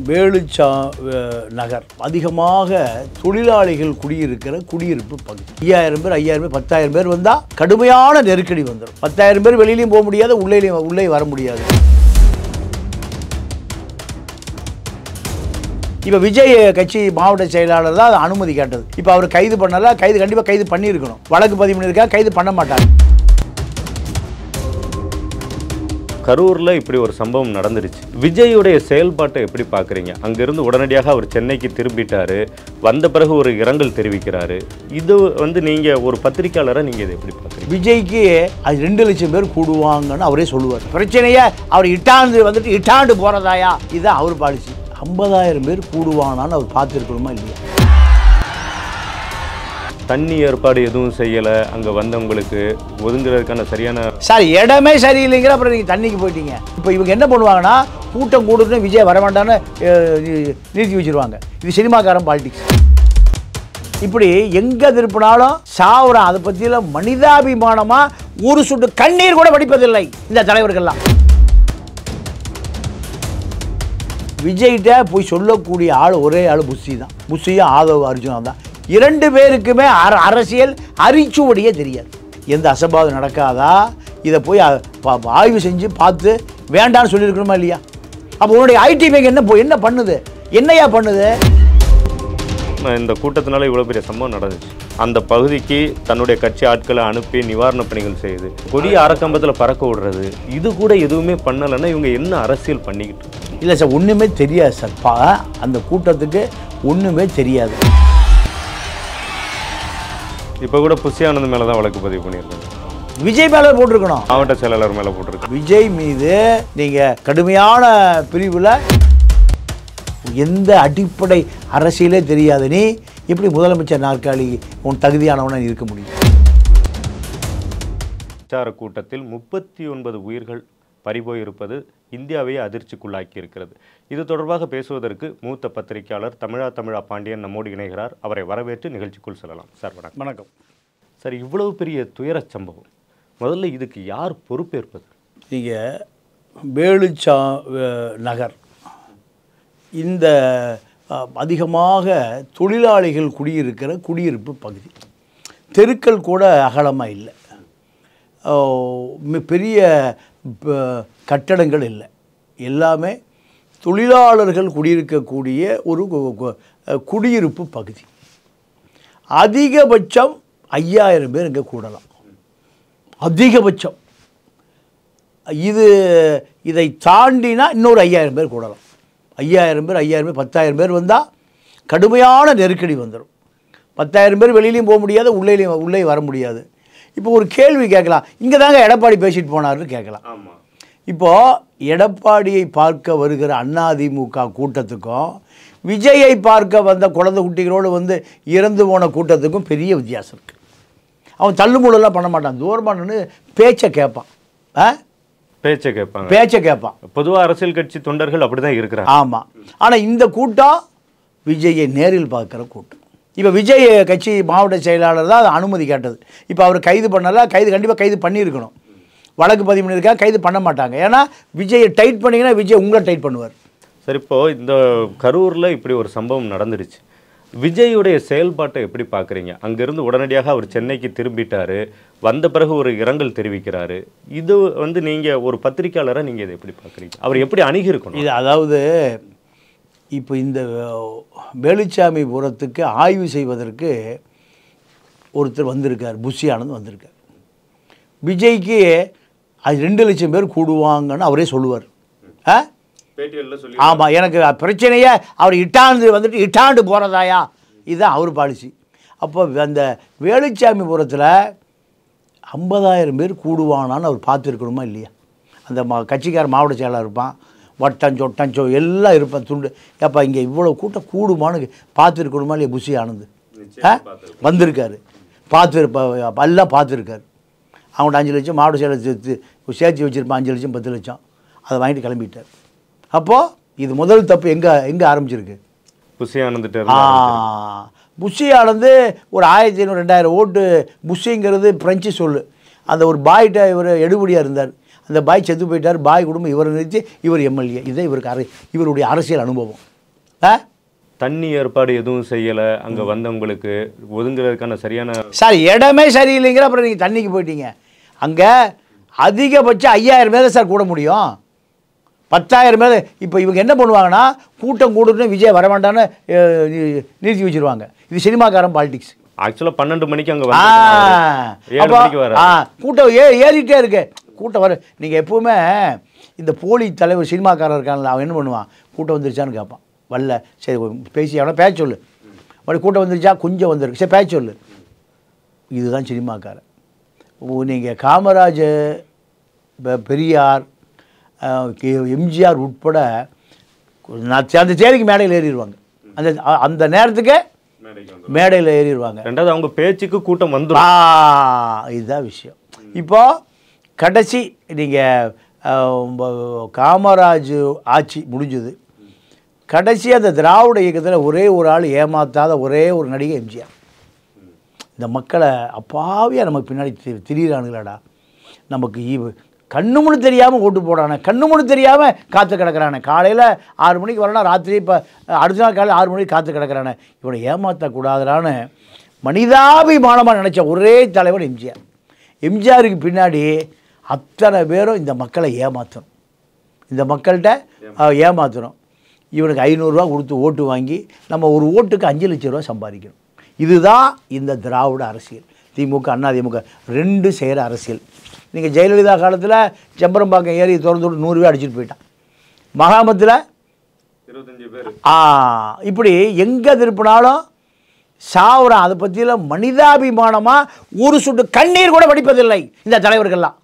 வேலுச்சா நகர் அதிகமாக தொழிலாளிகள் குடியிருக்கிற குடியிருப்பு பகுதி. 5000 பேர் 5000 பேர் 10,000 பேர் வந்தால் கடுமையான நெருக்கடி வந்துடும். 10,000 பேர் வெளியிலையும் போக முடியாது, உள்ளே வர முடியாது. இப்போ விஜய் கட்சி மாவட்ட செயலாளர் தான் அனுமதி கேட்டது. இப்போ அவர் கைது பண்ணல, கண்டிப்பாக கைது பண்ணியிருக்கணும். வழக்கு பதிவு பண்ணியிருக்கா, கைது பண்ண மாட்டாங்க. கரூரில் இப்படி ஒரு சம்பவம் நடந்துருச்சு. விஜயுடைய செயல்பாட்டை எப்படி பார்க்குறீங்க? அங்கேருந்து உடனடியாக அவர் சென்னைக்கு திரும்பிட்டாரு, வந்த பிறகு ஒரு இரங்கல் தெரிவிக்கிறாரு. இது நீங்கள் ஒரு பத்திரிக்கையாளராக நீங்கள் இதை எப்படி பார்க்குறீங்க? விஜய்க்கு அது 2 லட்சம் பேர் கூடுவாங்கன்னு அவரே சொல்லுவார். பிரச்சனையே அவர் இட்டாண்டு போகிறதாயா, இதுதான் அவர் பாலிசி. 50,000 பேர் கூடுவானான்னு அவர் பார்த்துருக்கணுமா இல்லையா? தண்ணி ஏற்பாடு எதுவும் செய்யலை, அங்கே வந்தவங்களுக்கு ஒதுங்குறதுக்கான சரியான சார் இடமே சரியில்லைங்கிற அப்புறம் நீங்கள் தண்ணிக்கு போயிட்டீங்க. இப்போ இவங்க என்ன பண்ணுவாங்கன்னா, கூட்டம் கூடுதுன்னு விஜய் வர வேண்டான்னு நிறுத்தி வச்சுருவாங்க. இது சினிமாக்காரன் பாலிடிக்ஸ். இப்படி எங்கே திருப்பினாலும் சாவுறான். அதை பற்றியெல்லாம் மனிதாபிமானமாக ஒரு சுட்டு கண்ணீர் கூட வடிப்பதில்லை இந்த தலைவர்கள்லாம். விஜய்கிட்ட போய் சொல்லக்கூடிய ஆள் ஒரே ஆள் புஷி தான். புஷியும் ஆதவ் அர்ஜுனா தான். 2 பேருக்குமே அரசியல் அரிச்சுவடியே தெரியாது. எந்த அசம்பாவிதம் நடக்காதா, இதை போய் ஆய்வு செஞ்சு பார்த்து வேண்டான்னு சொல்லியிருக்கணுமா இல்லையா? அப்போ உன்னுடைய ஐடி பேங்க் என்ன பண்ணுது, என்னையா பண்ணுது? இந்த கூட்டத்தினால இவ்வளோ பெரிய சம்பவம் நடந்துச்சு. அந்த பகுதிக்கு தன்னுடைய கட்சி ஆட்களை அனுப்பி நிவாரணப் பணிகள் செய்யுது, கொடிய அறக்கம்பத்தில் பறக்க விடுறது, இது கூட எதுவுமே பண்ணலைன்னா இவங்க என்ன அரசியல் பண்ணிக்கிட்டு? இல்லை சார், ஒன்றுமே தெரியாது சார். அந்த கூட்டத்துக்கு ஒன்றுமே தெரியாது. இப்போ கூட புஷி ஆனந்த் மேலே தான் வழக்கு பதிவு பண்ணியிருக்காங்க. விஜய் மேலே போட்டிருக்கணும், மாவட்ட செயலாளர் மேலே போட்டிருக்கு. விஜய் மீது நீங்கள் கடுமையான பிரிவில் எந்த அடிப்படை அரசியலே தெரியாது. நீ எப்படி முதலமைச்சர் நாற்காலி உன் தகுதியானவன இருக்க முடியும்? பிரச்சார கூட்டத்தில் 39 உயிர்கள் பறிபோயிருப்பது இந்தியாவை அதிர்ச்சிக்குள்ளாக்கி இருக்கிறது. இது தொடர்பாக பேசுவதற்கு மூத்த பத்திரிகையாளர் தமிழா பாண்டியன் நம்மோடு இணைகிறார். அவரை வரவேற்று நிகழ்ச்சிக்குள் செல்லலாம். சார் வணக்கம். வணக்கம் சார், இவ்வளவு பெரிய துயர சம்பவம், முதல்ல இதுக்கு யார் பொறுப்பேற்பது? நீங்கள் வேலுச்சா நகர் இந்த அதிகமாக தொழிலாளிகள் குடியிருக்கிற குடியிருப்பு பகுதி. தெருக்கள் கூட அகலமாக இல்லை, பெரிய கட்டடங்கள் இல்லை, எல்லாமே தொழிலாளர்கள் குடியிருக்கக்கூடிய ஒரு குடியிருப்பு பகுதி. அதிகபட்சம் 5000 பேர் இங்கே கூடலாம், அதிகபட்சம். இதை தாண்டினா இன்னொரு 5000 பேர் கூடலாம். 5000 பேர் 10,000 பேர் வந்தால் கடுமையான நெருக்கடி வந்துடும். 10,000 பேர் வெளியிலையும் போக முடியாது, உள்ளே வர முடியாது. இப்போ ஒரு கேள்வி கேட்கலாம், இங்கே தாங்க எடப்பாடி பேசிட்டு போனார்னு கேட்கலாம். இப்போது எடப்பாடியை பார்க்க வருகிற அதிமுக கூட்டத்துக்கும் விஜயை பார்க்க வந்த குழந்தை குட்டிகளோடு இறந்து போன கூட்டத்துக்கும் பெரிய வித்தியாசம் இருக்குது. அவன் தள்ளுமுள்ளெல்லாம் பண்ண மாட்டான், தூரமானு பேச்சை கேட்பான். பேச்சை கேட்பான். பொதுவாக அரசியல் கட்சி தொண்டர்கள் அப்படி தான் இருக்கிறாங்க. ஆமாம். ஆனால் இந்த கூட்டம் விஜயை நேரில் பார்க்குற கூட்டம். இப்போ விஜய் கட்சி மாவட்ட செயலாளர் தான் அனுமதி கேட்டது. இப்போ அவர் கைது பண்ணல, கண்டிப்பாக கைது பண்ணியிருக்கணும். வழக்கு பதிவு பண்ணியிருக்கா, கைது பண்ண மாட்டாங்க. ஏன்னா விஜயை டைட் பண்ணிங்கன்னா விஜய் உங்களை டைட் பண்ணுவார். சார், இப்போது இந்த கரூரில் இப்படி ஒரு சம்பவம் நடந்துருச்சு. விஜயுடைய செயல்பாட்டை எப்படி பார்க்குறீங்க? அங்கேருந்து உடனடியாக அவர் சென்னைக்கு திரும்பிட்டாரு, வந்த பிறகு ஒரு இரங்கல் தெரிவிக்கிறாரு. இது நீங்கள் ஒரு பத்திரிக்கையாளராக நீங்கள் இதை எப்படி பார்க்குறீங்க? அவர் எப்படி அணுகியிருக்கணும்? இது அதாவது இப்போ இந்த வேலுச்சாமிபுரத்துக்கு ஆய்வு செய்வதற்கு ஒருத்தர் வந்திருக்கார், புஷி ஆனந்த் வந்திருக்கார். விஜய்க்கு அது 2 லட்சம் பேர் கூடுவாங்கன்னு அவரே சொல்லுவார். ஆமாம், எனக்கு பிரச்சனையே அவர் இட்டாண்டு போகிறதாயா, இதுதான் அவர் பாலிசி. அப்போ அந்த வேலுச்சாமிபுரத்தில் 50,000 பேர் கூடுவானான்னு அவர் பார்த்துருக்கணுமா இல்லையா? அந்த கட்சிக்கார மாவட்ட செயலாளர் இருப்பான், வட்டஞ்சொட்டஞ்சோ எல்லாம் இருப்பான், துண்டு. ஏப்பா இங்கே இவ்வளோ கூட்டம் கூடுமான்னு பார்த்துருக்கணுமா இல்லையா? புஷி ஆனந்த் வந்திருக்காரு, எல்லாம் பார்த்துருக்காரு. அவங்கள்ட்ட 5 லட்சம் மாவட்ட செயலர் சேர்த்து வச்சுருப்பான், 5 லட்சம் 10 லட்சம், அதை வாங்கிட்டு கிளம்பிட்டார். அப்போது இது முதல் தப்பு எங்கே ஆரம்பிச்சிருக்கு? புஷி ஆனந்த் புஷி ஆனந்த் ஒரு 1500-2000 ஓட்டு. புஷிங்கிறது பிரெஞ்சு சொல்லு. அந்த ஒரு பாய்கிட்ட இவர் எடுபடியாக இருந்தார். அந்த பாய் செத்து போயிட்டார், பாய் குடும்பம் இவரை நிறுத்தி இவர் எம்எல்ஏ. இதை இவருக்கு இவருடைய அரசியல் அனுபவம். தண்ணி ஏற்பாடு எதுவும் செய்யலை அங்கே வந்தவங்களுக்கு ஒதுங்குறதுக்கான சரியான சார் இடமே சரியில்லைங்கிற அப்புறம் நீங்கள் தண்ணிக்கு போயிட்டீங்க. அங்கே அதிகபட்சம் 5000 பேர் சார் கூட முடியும். 10,000 பேர். இப்போ இவங்க என்ன பண்ணுவாங்கன்னா கூட்டம் கூடுன்னு விஜய் வர வேண்டான்னு நிறுத்தி வச்சுருவாங்க. இது சினிமாக்காரன் பாலிடிக்ஸ். ஆக்சுவலாக 12 மணிக்கு அங்கே வர கூட்டம் ஏறிட்டே இருக்கு. கூட்டம் வர நீங்கள் எப்போவுமே இந்த போலி தலைவர் சினிமாக்காரன் இருக்கான்ல, அவன் என்ன பண்ணுவான், கூட்டம் வந்துருச்சான்னு கேட்பான். வரல, சரி பேசி அவனை பேச சொல்லு. மறுபடியும் கூட்டம் வந்துருச்சா, கொஞ்சம் வந்துருக்கு, சரி பேச சொல்லு. இதுதான் சினிமாக்காரன். நீங்கள் காமராஜ், பெரியார், எம்ஜிஆர் உட்பட அந்த தேதிக்கு மேடையில் ஏறிடுவாங்க. அந்த அந்த நேரத்துக்கு மேடையில் ஏறிடுவாங்க. ரெண்டாவது அவங்க பேச்சுக்கு கூட்டம் வந்துடும். இதுதான் விஷயம். இப்போது கடைசி நீங்கள் காமராஜ் ஆட்சி முடிஞ்சது, கடைசி அந்த திராவிட இயக்கத்தில் ஒரே ஒரு ஆள் ஏமாத்தாத ஒரே ஒரு நடிகை எம்ஜிஆர். இந்த மக்களை அப்பாவியாக நமக்கு பின்னாடி திரியிறானுங்களாடா, நமக்கு கண்ணு முன்னு தெரியாமல் ஓட்டு போடானே, கண்ணு முன்னு தெரியாமல் காற்று கிடக்கிறானே, காலையில் 6 மணிக்கு வரனா ராத்திரி இப்போ அடுத்த நாள் காலையில் 6 மணிக்கு காற்று கிடக்கிறானே, இவனை ஏமாற்றக்கூடாதான்னு மனிதாபிமானமாக நினச்ச ஒரே தலைவர் எம்ஜிஆர். எம்ஜிஆருக்கு பின்னாடி அத்தனை பேரும் இந்த மக்களை ஏமாற்றணும், இந்த மக்கள்கிட்ட ஏமாற்றணும். இவனுக்கு 500 ரூபா கொடுத்து ஓட்டு வாங்கி நம்ம ஒரு ஓட்டுக்கு 5 லட்சம் ரூபா சம்பாதிக்கணும். இதுதான் இந்த திராவிட அரசியல். திமுக அண்ணா திமுக 2 செய்கிற அரசியல். நீங்கள் ஜெயலலிதா காலத்தில் செம்பரம்பாக்கம் ஏறி திறந்து 100 ரூபா அடிச்சுட்டு போயிட்டான். மகாமத்தில் 25 பேர். இப்படி எங்கே திருப்பினாலும் சாவுறான். அதை பற்றியில் மனிதாபிமானமாக ஒரு சுட்டு கண்ணீர் கூட வடிப்பதில்லை இந்த தலைவர்கள்லாம்.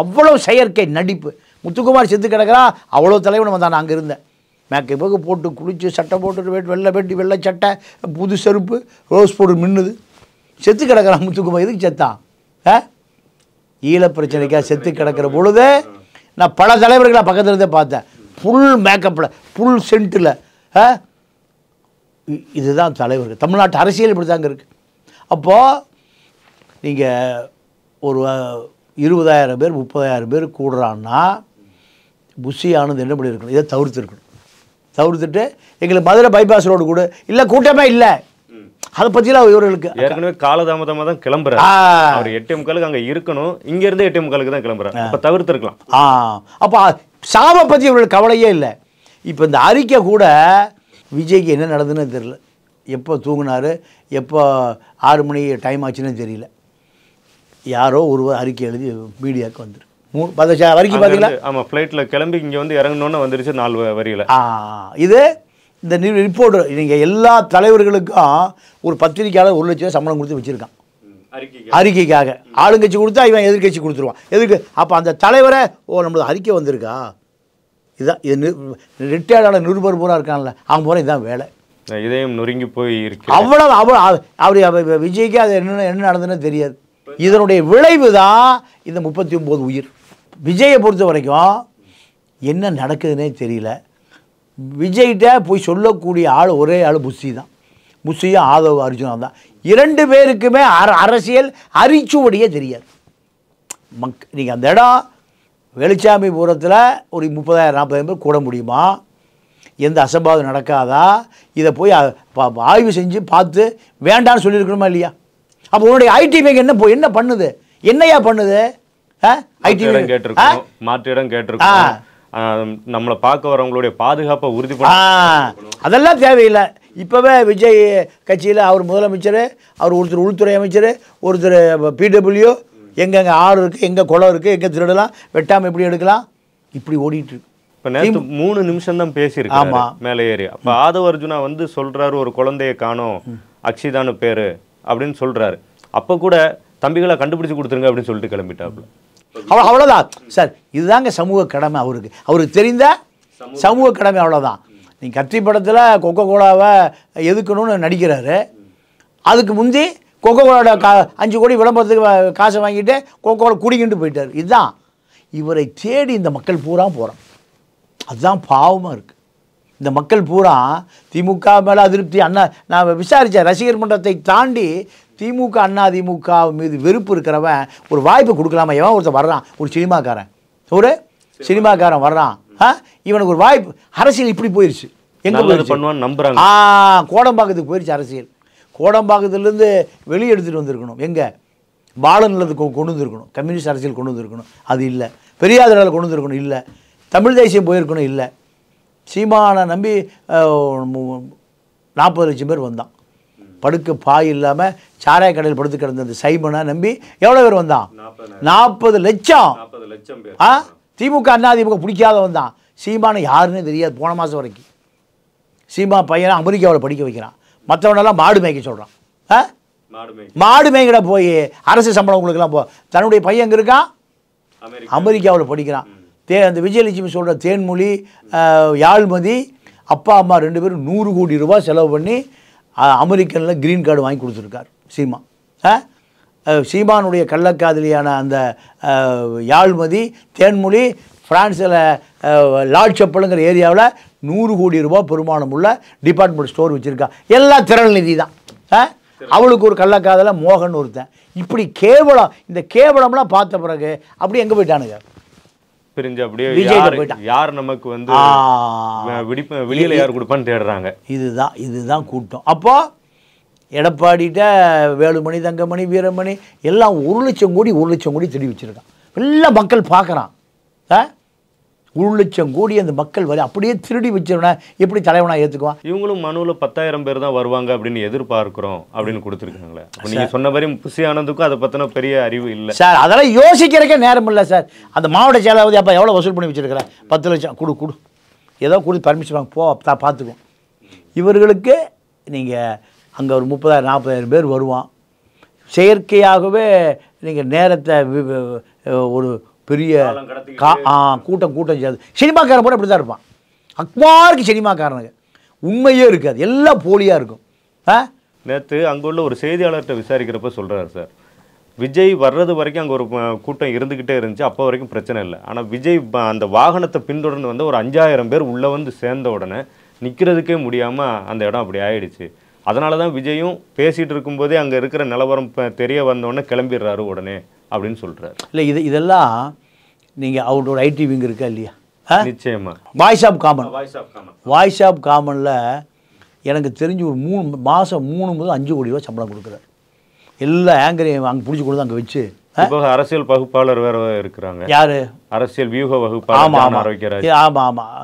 அவ்வளோ செயற்கை நடிப்பு. முத்துக்குமார் செத்து கிடக்கிறா, அவ்வளோ தலைவன் வந்தான். நான் அங்கே இருந்தேன். மேக்கப்புக்கு போட்டு குளித்து சட்டை போட்டு வெள்ளை வெட்டி வெள்ளை சட்டை புது செருப்பு ரோஸ் பவுடர் மின்னுது, செத்து கிடக்கிறான் முத்துக்குமார். எதுக்கு செத்தான்? ஈழ பிரச்சனைக்காக செத்து கிடக்கிற பொழுது நான் பல தலைவர்களை பக்கத்தில் இருந்தே பார்த்தேன். ஃபுல் மேக்கப்பில், ஃபுல் சென்ட்டில். இதுதான் தலைவர்கள். தமிழ்நாட்டு அரசியல் இப்படி தாங்க இருக்குது. அப்போது நீங்கள் ஒரு 20,000 பேர் 30,000 பேர் கூடுறான்னா புஷி ஆனது என்ன பண்ணி இருக்கணும், இதை தவிர்த்துருக்கணும். தவிர்த்துட்டு எங்களுக்கு மதுரை பைபாஸ் ரோடு கூட இல்லை, கூட்டமே இல்லை, அதை பற்றிலாம் இவர்களுக்கு ஏற்கனவே காலதாமதமாக தான் கிளம்புறாரு. அவர் 8:45 அங்கே இருக்கணும், இங்கேருந்து 8:45 தான் கிளம்புறாரு. அப்போ தவிர்த்துருக்கலாம். அப்போ சாவை பற்றி இவர்களுக்கு கவலையே இல்லை. இப்போ இந்த அறிக்கை கூட விஜய்க்கு என்ன நடந்ததுன்னு தெரியல. எப்போ தூங்கினார், எப்போ 6 மணி டைம் ஆச்சுன்னு தெரியல. யாரோ ஒருவர் அறிக்கை எழுதி மீடியாவுக்கு வந்துரு வரைக்கும் பார்த்தீங்களா? ஆமாம், ஃப்ளைட்டில் கிளம்பி இங்கே வந்து இறங்கணுன்னு வந்துருச்சு 4 வரியில். இது இந்த ரிப்போர்ட்டு நீங்கள் எல்லா தலைவர்களுக்கும் ஒரு பத்திரிக்கையாளர் 1 லட்ச ரூபா சம்பளம் கொடுத்து வச்சுருக்கான் அறிக்கைக்காக. ஆளுங்கட்சி கொடுத்தா இவன் எதிர்கட்சி கொடுத்துருவான். எதுக்கு? அப்போ அந்த தலைவரை நம்மளுக்கு அறிக்கை வந்திருக்கா, இதுதான் இது ரிட்டையர்டான நிருபர் பூரா இருக்கான்ல, அவன் பூரா இதுதான் வேலை. இதயம் நொறுங்கி போய் இருக்கு. அவ்வளோ அவர் விஜய்க்கு அது என்ன நடந்ததுன்னு தெரியாது. இதனுடைய விளைவு தான் இந்த 39 உயிர். விஜயை பொறுத்த வரைக்கும் என்ன நடக்குதுன்னே தெரியல. விஜய்கிட்ட போய் சொல்லக்கூடிய ஆள் ஒரே ஆள் புஷி தான். புஷியும் ஆதவ் அர்ஜுனா தான். 2 பேருக்குமே அரசியல் அரிச்சுவடியே தெரியாது. நீங்கள் அந்த இடம் வெளிச்சாமிபுரத்தில் ஒரு 30,000-40,000 பேர் கூட முடியுமா? எந்த அசம்பாதம் நடக்காதா? இதை போய் ஆய்வு செஞ்சு பார்த்து வேண்டான்னு சொல்லியிருக்கணுமா இல்லையா? அப்போ உன்னுடைய ஐடி பேங்க் என்ன பண்ணுது, என்னையா பண்ணுது? ஐடி கேட்டிருக்கோம், மாற்று இடம் கேட்டிருக்கோம், நம்மளை பார்க்க வரவங்களுடைய பாதுகாப்பை உறுதி பண்ண, அதெல்லாம் தேவையில்லை. இப்போவே விஜய் கட்சியில் அவர் முதலமைச்சர், அவர் ஒருத்தர் உள்துறை அமைச்சர், ஒருத்தர் பிடபிள்யூ, எங்கெங்கே ஆறு இருக்குது, எங்கே குளம் இருக்குது, எங்கே திருடலாம், வெட்டாமல் எப்படி எடுக்கலாம், இப்படி ஓடிட்டு. இப்போ நேற்று 3 நிமிஷம் தான் பேசியிருக்கு. ஆமாம், மேலே ஏறி. அப்போ ஆதவ் அர்ஜுனா வந்து சொல்கிறாரு, ஒரு குழந்தைய காணோம், அக்ஷிதான்னு பேர் அப்படின்னு சொல்கிறாரு. அப்போ கூட தம்பிகளை கண்டுபிடிச்சி கொடுத்துருங்க அப்படின்னு சொல்லிட்டு கிளம்பிட்டாப்புல. அவ்வளோதான் சார். இதுதாங்க சமூக கடமை. அவருக்கு தெரிந்த சமூக கடமை, அவ்வளோதான். நீங்கள் கத்தி படத்தில் கொக்கோ கோலாவை எதுக்கணும்னு நடிக்கிறாரு. அதுக்கு முந்தி கொக்கோ கோலோட 5 கோடி விளம்பரத்துக்கு காசை வாங்கிட்டு கொக்கோ கோலா குடிக்கிட்டு போயிட்டார். இதுதான் இவரை தேடி இந்த மக்கள் பூரா போகிறான். அதுதான் பாவமாக இருக்குது. இந்த மக்கள் பூரா திமுக மேலே அதிருப்தி. நான் விசாரித்தேன், ரசிகர் மன்றத்தை தாண்டி திமுக அண்ணா திமுக மீது வெறுப்பு இருக்கிறவன் ஒரு வாய்ப்பு கொடுக்கலாமா? எவன் ஒருத்தர் வர்றான், ஒரு சினிமாக்காரன், ஒரு சினிமாக்காரன் வர்றான், இவனுக்கு ஒரு வாய்ப்பு. அரசியல் இப்படி போயிடுச்சு. எங்கே பண்ணுவான்னு நம்புறாங்க. கோடம்பாக்கத்துக்கு போயிடுச்சு அரசியல். கோடம்பாக்கத்துலேருந்து வெளியே எடுத்துகிட்டு வந்திருக்கணும். எங்கே பாலநிலத்துக்கு கொண்டு வந்திருக்கணும், கம்யூனிஸ்ட் அரசியல் கொண்டு வந்திருக்கணும், அது இல்லை. பெரியாதரால் கொண்டு வந்திருக்கணும், இல்லை. தமிழ் தேசியம் போயிருக்கணும், இல்லை. சீமானை நம்பி 40 லட்சம் பேர் வந்தான். படுக்க பாய் இல்லாமல் சாராய கடையில் படுத்து கிடந்த அந்த சைமனை நம்பி எவ்வளோ பேர் வந்தான்? 40 லட்சம். திமுக அதிமுக பிடிக்காத வந்தான். சீமானை யாருன்னு தெரியாது போன மாதம் வரைக்கும். சீமா பையனை அமெரிக்காவில் படிக்க வைக்கிறான், மற்றவனெல்லாம் மாடு மேய்க்க சொல்கிறான். மாடு மேய்கிட போய் அரசு சம்பளம் உங்களுக்குலாம் தன்னுடைய பையன் எங்கே இருக்கான்? அமெரிக்காவில் படிக்கிறான். அந்த விஜயலட்சுமி சொல்கிற தேன்மொழி, யாழ்மதி, அப்பா அம்மா 2 பேரும் 100 கோடி ரூபாய் செலவு பண்ணி அமெரிக்கனில் க்ரீன் கார்டு வாங்கி கொடுத்துருக்கார் சீமா. சீமானுடைய கள்ளக்காதலியான அந்த யாழ்மதி, தேன்மொழி ஃப்ரான்ஸில் லார்ட் செப்பலுங்கிற ஏரியாவில் 100 கோடி ரூபாய் பெருமானம் உள்ள டிபார்ட்மெண்ட் ஸ்டோர் வச்சுருக்கா. எல்லாம் திரள் நிதி தான். அவளுக்கு ஒரு கள்ளக்காதல மோகன் ஒருத்தன். இப்படி கேவலம், இந்த கேவலம்லாம் பார்த்த பிறகு அப்படி எங்கே போயிட்டானுங்க? பிரிஞ்சு அப்படியே யார் நமக்கு வந்து வெளியில் யார் கொடுப்பான்னு தேடுறாங்க. இதுதான் கூட்டம். அப்போ எடப்பாடிகிட்ட வேலுமணி, தங்கமணி, வீரமணி எல்லாம் 1 லட்சம் கோடி திருடி வச்சுருக்கான். எல்லாம் மக்கள் பார்க்குறான். 1 லட்சம் கோடி அந்த மக்கள் வரை அப்படியே திருடி வச்சிருவன எப்படி தலைவனாக ஏற்றுக்குவான்? இவங்களும் மனுவில் 10,000 பேர் தான் வருவாங்க அப்படின்னு எதிர்பார்க்குறோம் அப்படின்னு கொடுத்துருக்காங்களே. நீங்கள் சொன்ன மாதிரி புசி ஆனந்துக்கும் அதை பற்றின பெரிய அறிவு இல்லை சார். அதெல்லாம் யோசிக்கிறக்கே நேரம் இல்லை சார். அந்த மாவட்ட செயலாளர் அப்போ எவ்வளோ வசூல் பண்ணி வச்சுருக்கிறேன்? 10 லட்சம் கொடு ஏதோ கொடுத்து பர்மிஷன் வாங்க போ பார்த்துக்குவோம். இவர்களுக்கு நீங்கள் அங்கே ஒரு 30,000-40,000 பேர் வருவான். செயற்கையாகவே நீங்கள் நேரத்தை ஒரு பெரிய கூட்டம் செய்யாது. சினிமாக்காரன் கூட அப்படி தான் இருப்பான். அக்மாருக்கு சினிமாக்காரனுங்க உண்மையே இருக்காது, எல்லாம் போலியாக இருக்கும். நேற்று அங்கே உள்ள ஒரு செய்தியாளர்கிட்ட விசாரிக்கிறப்ப சொல்கிறார் சார், விஜய் வர்றது வரைக்கும் அங்கே ஒரு கூட்டம் இருந்துக்கிட்டே இருந்துச்சு, அப்போ வரைக்கும் பிரச்சனை இல்லை. ஆனால் விஜய் அந்த வாகனத்தை பின்தொடர்ந்து வந்து ஒரு 5,000 பேர் உள்ளே வந்து சேர்ந்த உடனே நிற்கிறதுக்கே முடியாமல் அந்த இடம் அப்படி ஆயிடுச்சு. அதனால தான் விஜயும் பேசிகிட்டு இருக்கும்போதே அங்கே இருக்கிற நிலவரம் தெரிய வந்தோடனே கிளம்பிடுறாரு உடனே அப்படின்னு சொல்கிறார். இல்லை இதெல்லாம் நீங்கள் அவரோட ஐடி விங் இருக்கா இல்லையா? நிச்சயமாக. வாய்ஸ் ஆஃப் காமனில் எனக்கு தெரிஞ்சு ஒரு 3 மாதம் 3 முதல் 5 கோடி ரூபா சம்பளம் கொடுக்குறாரு. எல்லா ஆங்கரையும் அங்கே பிடிச்சி கொடுத்து அங்கே வச்சு. இப்போ அரசியல் பகுப்பாளர் வேறு இருக்கிறாங்க. யார்? அரசியல் வியூக வகுப்பாளர். ஆமாம்.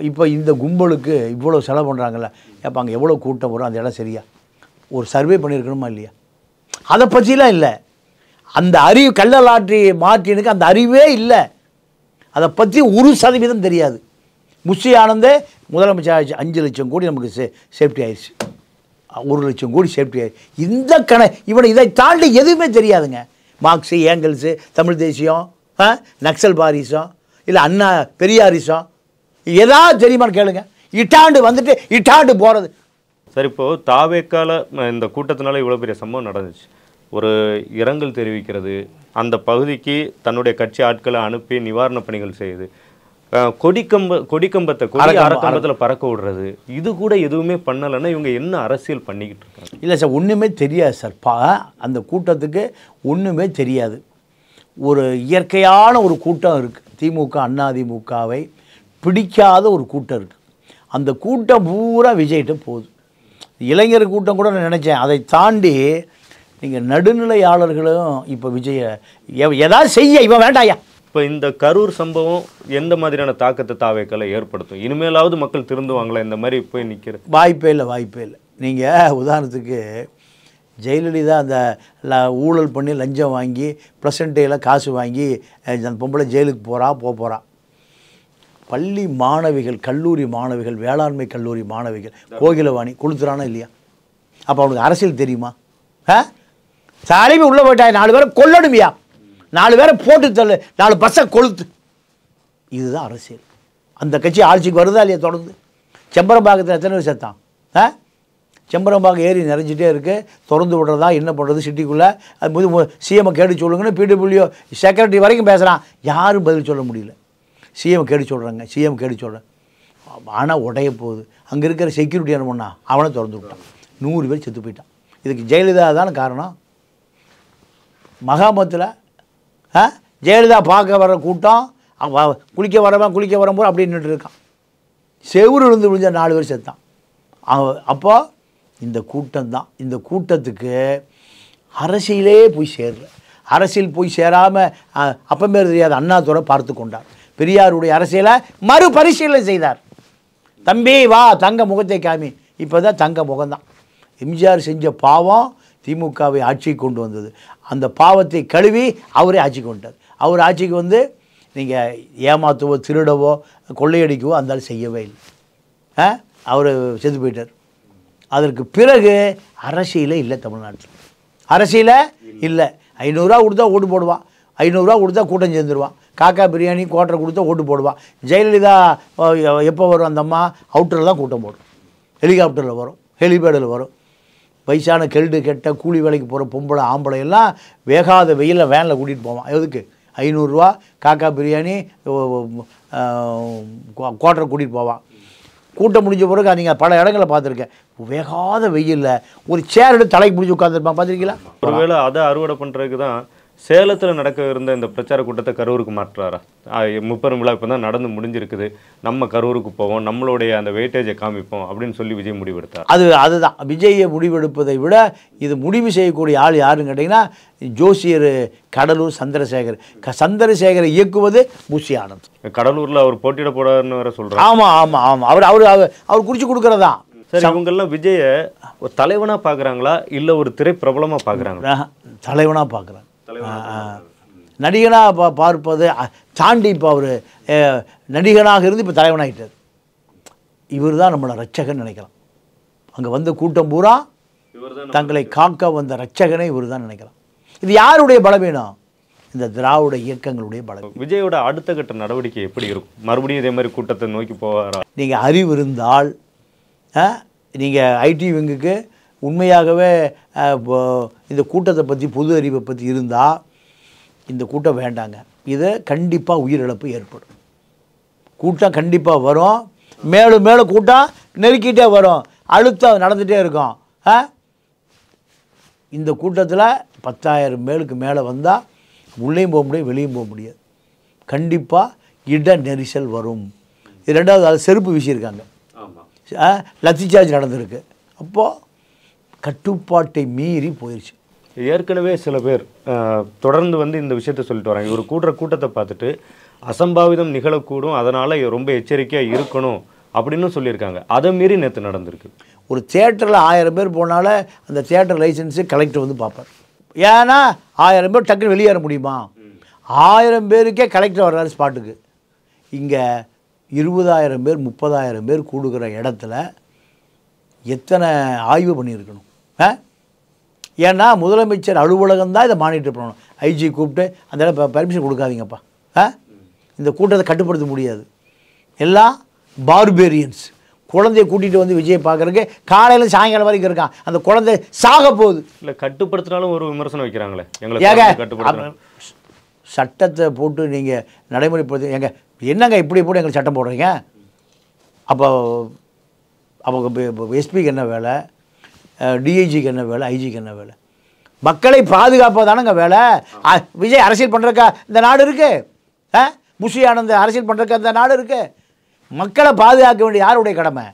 இப்போ இந்த கும்பலுக்கு இவ்வளோ செலவு பண்ணுறாங்கல்ல, அப்போ அங்கே எவ்வளோ கூட்டம் வரும், அந்த இடம் சரியா ஒரு சர்வே பண்ணியிருக்கணுமா இல்லையா? அதை பற்றிலாம் இல்லை. அந்த அறிவு கள்ளலாற்றி மார்ட்டினுக்கு அந்த அறிவே இல்லை. அதை பற்றி 1% தெரியாது. முசி ஆனந்தே முதலமைச்சர் ஆயிடுச்சு, 5 லட்சம் கோடி நமக்கு சேஃப்டி ஆயிடுச்சு, 1 லட்சம் கோடி சேஃப்டி ஆயிடுச்சு. இந்த இவனை இதை தாண்டி எதுவுமே தெரியாதுங்க. மார்க்ஸு, ஏங்கல்ஸு, தமிழ் தேசியம், நக்சல் பாரிசம், இல்லை அண்ணா பெரியாரிசம், ஏதாவது தெரியுமான்னு கேளுங்க. இட்டாண்டு போகிறது. சரி, இப்போது தாவேக்கால இந்த கூட்டத்தினால இவ்வளோ பெரிய சம்பவம் நடந்துச்சு. ஒரு இரங்கல் தெரிவிக்கிறது, அந்த பகுதிக்கு தன்னுடைய கட்சி ஆட்களை அனுப்பி நிவாரண பணிகள் செய்யுது, கொடிக்கம்பத்தை அரக்கம்பத்தில் பறக்க விடுறது, இது கூட எதுவுமே பண்ணலைன்னா இவங்க என்ன அரசியல் பண்ணிக்கிட்டு இருக்காங்க? இல்லை சார், ஒன்றுமே தெரியாது சார். அந்த கூட்டத்துக்கு ஒன்றுமே தெரியாது. ஒரு இயற்கையான ஒரு கூட்டம் இருக்குது. திமுக அதிமுகவை பிடிக்காத ஒரு கூட்டம் இருக்குது. அந்த கூட்டம் பூரா விஜய்கிட்ட போகுது. இளைஞர் கூட்டம் கூட நான் நினச்சேன். அதை தாண்டி நீங்கள் நடுநிலையாளர்களும் இப்போ விஜய ஏதாவது செய்ய இவன் வேண்டாயா. இப்போ இந்த கரூர் சம்பவம் எந்த மாதிரியான தாக்கத்தை தாவேக்கால ஏற்படுத்தும்? இனிமேலாவது மக்கள் திருந்துவாங்களா? இந்த மாதிரி போய் நிற்கிற வாய்ப்பே இல்லை. நீங்கள் உதாரணத்துக்கு ஜெயலலிதா அந்த ஊழல் பண்ணி லஞ்சம் வாங்கி ப்ரெசன்டேயில் காசு வாங்கி அந்த பொம்பளை ஜெயிலுக்கு போகிறா. பள்ளி மாணவிகள், கல்லூரி மாணவிகள், வேளாண்மை கல்லூரி மாணவிகள் கோகிலவாணி கொளுத்துறானா இல்லையா? அப்போ அவனுக்கு அரசியல் தெரியுமா? தலைமை உள்ளே போயிட்டா 4 பேரை கொல்லணுமியா, 4 பேரை போட்டு தள்ளு, 4 பஸ்ஸை கொளுத்து. இதுதான் அரசியல். அந்த கட்சி ஆட்சிக்கு வருதா இல்லையா? தொடர்ந்து செம்பரம்பாக்கத்தில் எத்தனை பேர் செத்தான்? செம்பரம்பாக்கம் ஏரி நிறைஞ்சிட்டே இருக்குது. திறந்து விடுறதா என்ன பண்ணுறது சிட்டிக்குள்ளே? அது சிஎம்ஐ கேட்டு சொல்லுங்கன்னு பிடபிள்யூ செக்ரட்டரி வரைக்கும் பேசுகிறான். யாரும் பதில் சொல்ல முடியல. சிஎம் கேட்டு சொல்கிறேன். ஆனால் உடைய போகுது. அங்கே இருக்கிற செக்யூரிட்டி என்ன பண்ணா? அவனை திறந்து விட்டான். 100 பேர் செத்து போயிட்டான். இதுக்கு ஜெயலலிதா தானே காரணம். மகாமத்தில் ஜெயலலிதா பார்க்க வர்ற கூட்டம் குளிக்க வரும்போது அப்படியே நின்றுட்டு இருக்கான். செவுரு விழுந்து விழுந்த 4 பேர் செத்தான். அப்போ இந்த கூட்டம் தான். இந்த கூட்டத்துக்கு அரசியலே போய் சேரல. அரசியல் போய் சேராமல் அப்பமே தெரியாத அண்ணாதுரை பார்த்து கொண்டார். பெரியாருடைய அரசியலை மறுபரிசீலனை செய்தார். தம்பி வா, தங்க முகத்தை காமி. இப்போ தான் தங்க முகம்தான். எம்ஜிஆர் செஞ்ச பாவம் திமுகவை ஆட்சிக்கு கொண்டு வந்தது. அந்த பாவத்தை கழுவி அவரே ஆட்சிக்கு கொண்டார். அவர் ஆட்சிக்கு வந்து நீங்கள் ஏமாற்றவோ திருடவோ கொள்ளையடிக்கவோ அந்த செய்யவே இல்லை. அவர் செத்து போயிட்டார். அதற்கு பிறகு அரசியலே இல்லை தமிழ்நாட்டில். அரசியலே இல்லை. 500 ரூபா கொடுத்தா ஓட்டு போடுவான், 500 ரூபா கொடுத்தா கூட்டம் சேர்ந்துருவான், காக்கா பிரியாணி கோட்டரை கொடுத்தா ஓட்டு போடுவான். ஜெயலலிதா எப்போ வரும் அந்த அம்மா? அவுட்டரில் தான் கூட்டம் போடும். ஹெலிகாப்டரில் வரும், ஹெலிபேடில் வரும். வயசான கெட்ட கூலி வேலைக்கு போகிற பொம்பளை ஆம்பளை எல்லாம் வேகாத வெயிலில் வேனில் கூட்டிகிட்டு போவான். எதுக்கு? 500 ரூபா காக்கா பிரியாணி கோட்டரை கூட்டிகிட்டு போவான். கூட்டம் முடிஞ்ச பிறகு நீங்கள் பல இடங்களில் பார்த்துருக்கேன். வேகாத வெயிலில் ஒரு சேர் எடுத்து தலைக்கு பிடிச்சி உட்காந்துருப்பான். பார்த்துருக்கீங்களா? ஒருவேளை அதை அறுவடை பண்ணுறதுக்கு தான் சேலத்தில் நடக்க இருந்த இந்த பிரச்சார கூட்டத்தை கரூருக்கு மாற்றுறாரா? முப்பெரும் விழா இப்போ தான் நடந்து முடிஞ்சிருக்குது, நம்ம கரூருக்கு போவோம், நம்மளுடைய அந்த வெயிட்டேஜை காமிப்போம் அப்படின்னு சொல்லி விஜய் முடிவெடுத்தார். அதுதான் விஜயை முடிவெடுப்பதை விட இது முடிவு செய்யக்கூடிய ஆள் யாருன்னு கேட்டிங்கன்னா ஜோசியர் கடலூர் சந்திரசேகர். சந்திரசேகரை இயக்குவது புஷி ஆனந்த். கடலூரில் அவர் போட்டியிட போறாருன்னு வேற சொல்கிறார். ஆமாம் அவர் குறித்து கொடுக்குறதா. சரி, இவங்கெல்லாம் விஜயை ஒரு தலைவனாக பார்க்குறாங்களா இல்லை ஒரு திரை பிரபலமாக பார்க்குறாங்களா? தலைவனாக பார்க்குறாங்க. நடிகனாக பார்ப்பது தாண்டி இப்போ அவர் நடிகனாக இருந்து இப்போ தலைவனாகிட்டார். இவர் தான் நம்மளை ரட்சகன் நினைக்கலாம். அங்கே வந்த கூட்டம் பூரா தங்களை காக்க வந்த ரட்சகனை இவர் தான் நினைக்கலாம். இது யாருடைய பலவீனம்? இந்த திராவிட இயக்கங்களுடைய பலவீனம். விஜயோட அடுத்த கட்ட நடவடிக்கை எப்படி இருக்கும்? மறுபடியும் இதே மாதிரி கூட்டத்தை நோக்கி போவாரா? நீங்கள் அறிவு இருந்தால் நீங்கள் ஐடி விங்குக்கு உண்மையாகவே இந்த கூட்டத்தை பற்றி பொது அறிவை பற்றி இருந்தால் இந்த கூட்டம் வேண்டாங்க. இது கண்டிப்பாக உயிரிழப்பு ஏற்படும். கூட்டம் கண்டிப்பாக வரும். மேலும் மேலும் கூட்டம் நெருக்கிட்டே வரும். அழுத்தம் நடந்துகிட்டே இருக்கும். இந்த கூட்டத்தில் 10,000 பேருக்கு மேலே வந்தால் உள்ளேயும் போக முடியாது, வெளியும் போக முடியாது. கண்டிப்பாக இட நெரிசல் வரும். இது ரெண்டாவது, அது செருப்பு வீசியிருக்காங்க, லத்தி சார்ஜ் நடந்திருக்கு. அப்போது கட்டுப்பாட்டை மீறி போயிடுச்சு. ஏற்கனவே சில பேர் தொடர்ந்து வந்து இந்த விஷயத்த சொல்லிட்டு வராங்க. இவர் கூட்டத்தை பார்த்துட்டு அசம்பாவிதம் நிகழக்கூடும், அதனால் ரொம்ப எச்சரிக்கையாக இருக்கணும் அப்படின்னு சொல்லியிருக்காங்க. அதை மீறி நேற்று நடந்திருக்கு. ஒரு தியேட்டரில் 1000 பேர் போனால அந்த தியேட்டர் லைசன்ஸு கலெக்டர் வந்து பார்ப்பார். ஏன்னா 1000 பேர் டக்குன்னு வெளியேற முடியுமா? 1000 பேருக்கே கலெக்டர் வர்றாரு ஸ்பாட்டுக்கு. இங்கே 20,000 பேர் 30,000 பேர் கூடுகிற இடத்துல எத்தனை ஆய்வு பண்ணியிருக்கணும்? ஏன்னா முதலமைச்சர் அலுவலகம் தான் இதை மானிட்டர் பண்ணணும். ஐஜி கூப்பிட்டு அந்த இடம் பர்மிஷன் கொடுக்காதீங்கப்பா, இந்த கூட்டத்தை கட்டுப்படுத்த முடியாது. எல்லாம் பார்பேரியன்ஸ். குழந்தைய கூட்டிகிட்டு வந்து விஜய் பார்க்குறதுக்கு காலையில் சாயங்காலம் வரைக்கும் இருக்கான். அந்த குழந்தை சாக போகுது. இல்லை, கட்டுப்படுத்தினாலும் ஒரு விமர்சனம் வைக்கிறாங்களே. ஏங்க சட்டத்தை போட்டு நீங்கள் நடைமுறைப்படுத்தி என்னங்க இப்படி போட்டு எங்களுக்கு சட்டம் போடுறீங்க? அப்போ எஸ்பிக்கு என்ன வேலை, டிஐஜிக்கு என்ன வேலை, ஐஜிக்கு என்ன வேலை? மக்களை பாதுகாப்பாக தானேங்க வேலை. விஜய் அரசியல் பண்ணுறக்கா இந்த நாடு இருக்குது? புஷி ஆனந்த் அரசியல் பண்ணுறக்கா இந்த நாடு இருக்குது? மக்களை பாதுகாக்க வேண்டிய யாருடைய கடமை?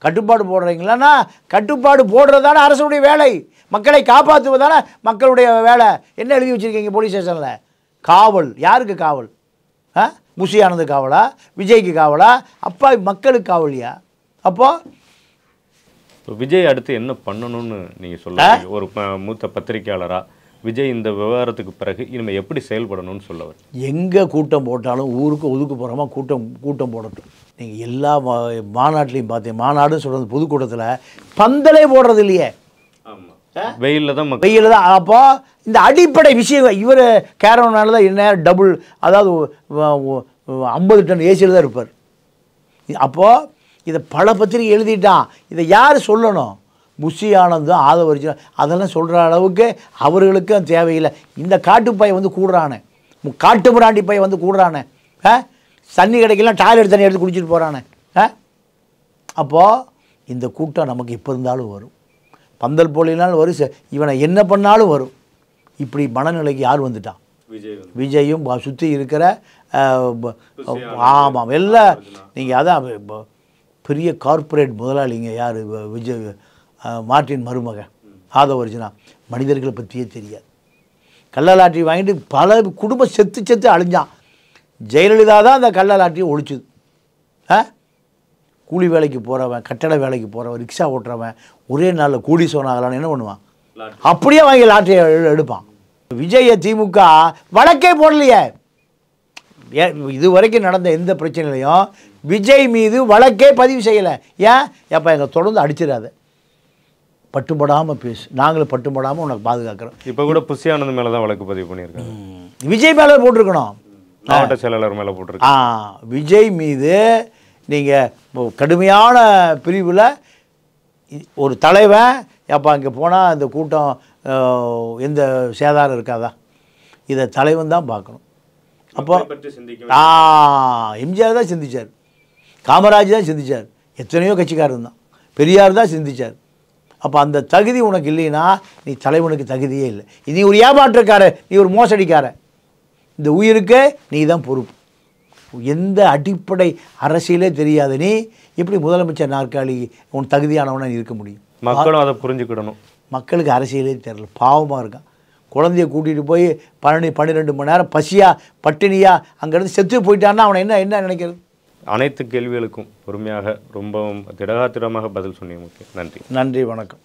கட்டுப்பாடு போடுறீங்களான்னா கட்டுப்பாடு போடுறதான அரசுடைய வேலை. மக்களை காப்பாற்றுவதான மக்களுடைய வேலை. என்ன எழுதி வச்சுருக்கீங்க போலீஸ் ஸ்டேஷனில்? காவல். யாருக்கு காவல்? புஷி ஆனந்த் காவலா, விஜய்க்கு காவலா? அப்பா மக்களுக்கு காவலியா? அப்போது விஜய் அடுத்து என்ன பண்ணணும்னு நீங்கள் சொல்லுங்கள். ஒரு மூத்த பத்திரிகையாளராக விஜய் இந்த விவகாரத்துக்கு பிறகு இனிமேல் எப்படி செயல்படணும்னு சொல்லவர். எங்கே கூட்டம் போட்டாலும் ஊருக்கு ஒதுக்கு போகிறோமா கூட்டம் போடட்டும். நீங்கள் எல்லா மாநாட்டிலையும் பார்த்தீங்க, மாநாடுன்னு சொல்கிறது பொதுக்கூட்டத்தில் பந்தலே போடுறது இல்லையே. வெயிலில் தான் அப்போ இந்த அடிப்படை விஷயம் இவர் கேரவனால தான் என்ன டபுள், அதாவது 50 டன் ஏசியில் தான் இருப்பார். அப்போது இதை பல பத்திரிகை எழுதிட்டான். இதை யார் சொல்லணும்? புஷி ஆனந்தும் ஆதவரிச்சு அதெல்லாம் சொல்கிற அளவுக்கு அவர்களுக்கும் தேவையில்லை. இந்த காட்டுப்பையை வந்து கூடுறானே, காட்டு முராண்டி பையை வந்து கூடுறானே, தண்ணி கிடைக்கலாம் டாய்லெட் தண்ணி எடுத்து குடிச்சிட்டு போகிறானே. அப்போது இந்த கூட்டம் நமக்கு எப்போ இருந்தாலும் வரும். பந்தல் போலினாலும் வரும், இவனை என்ன பண்ணாலும் வரும். இப்படி மனநிலைக்கு யார் வந்துட்டான்? விஜயும் சுற்றி இருக்கிற ஆமாம் எல்லாம் நீங்கள் அதான் பெரிய கார்ப்பரேட் முதலாளிங்க யார் விஜய் மார்ட்டின் மருமகன் ஆதவர்ஜுனா மனிதர்களை பற்றியே தெரியாது. கள்ளலாட்டி வாங்கிட்டு பல குடும்பம் செத்து அழிஞ்சான். ஜெயலலிதா தான் அந்த கள்ளலாட்டியை ஒழிச்சுது. கூலி வேலைக்கு போகிறவன், கட்டட வேலைக்கு போகிறவன், ரிக்ஷா ஓட்டுறவன் ஒரே நாளில் கோடீஸ்வரன் ஆகலான்னு என்ன பண்ணுவான்? அப்படியே வாங்கி லாட்டரியை எடுப்பான். விஜய திமுக வழக்கே போடலையே. இது வரைக்கும் நடந்த எந்த பிரச்சனையிலையும் விஜய் மீது வழக்கே பதிவு செய்யலை. ஏன்? எப்போ எங்களை தொடர்ந்து அடிச்சிடாத, பட்டுப்படாமல் பேசு, நாங்களும் பட்டுப்படாமல் உனக்கு பாதுகாக்கிறோம். இப்போ கூட புஷி ஆனந்த் மேலே தான் வழக்கு பதிவு பண்ணியிருக்காங்க. விஜய் மேலே போட்டிருக்கணும், மாவட்ட செயலாளர் மேலே போட்டிருக்காங்க. விஜய் மீது நீங்கள் கடுமையான பிரிவில் ஒரு தலைவன் எப்போ அங்கே போனால் அந்த கூட்டம் எந்த சேதாரம் இருக்காதா? இதை தலைவன் தான் பார்க்கணும். அப்போ எம்ஜிஆர் தான் சிந்திச்சார், காமராஜ் தான் சிந்திச்சார், எத்தனையோ கட்சிக்காரர் தான், பெரியார் தான் சிந்திச்சார். அப்போ அந்த தகுதி உனக்கு இல்லைன்னா நீ தலைவனுக்கு தகுதியே இல்லை. நீ ஒரு ஏமாற்றக்கார, நீ ஒரு மோசடிக்கார, இந்த உயிருக்கு நீ தான் பொறுப்பு. எந்த அடிப்படை அரசியலே தெரியாத நீ எப்படி முதலமைச்சர் நாற்காலி உன் தகுதியானவனா இருக்க முடியும்? மக்களும் அதை புரிஞ்சுக்கிடணும். மக்களுக்கு அரசியலே தெரியல, பாவமாக இருக்கான். குழந்தைய கூட்டிகிட்டு போய் 12 மணி நேரம் பசியாக பட்டினியாக அங்கேருந்து செத்து போயிட்டான்னா அவனை என்ன நினைக்கிறது? அனைத்து கேள்விகளுக்கும் பொறுமையாக ரொம்பவும் திடகாத்திரமாக பதில் சொன்னீங்க. நன்றி. நன்றி, வணக்கம்.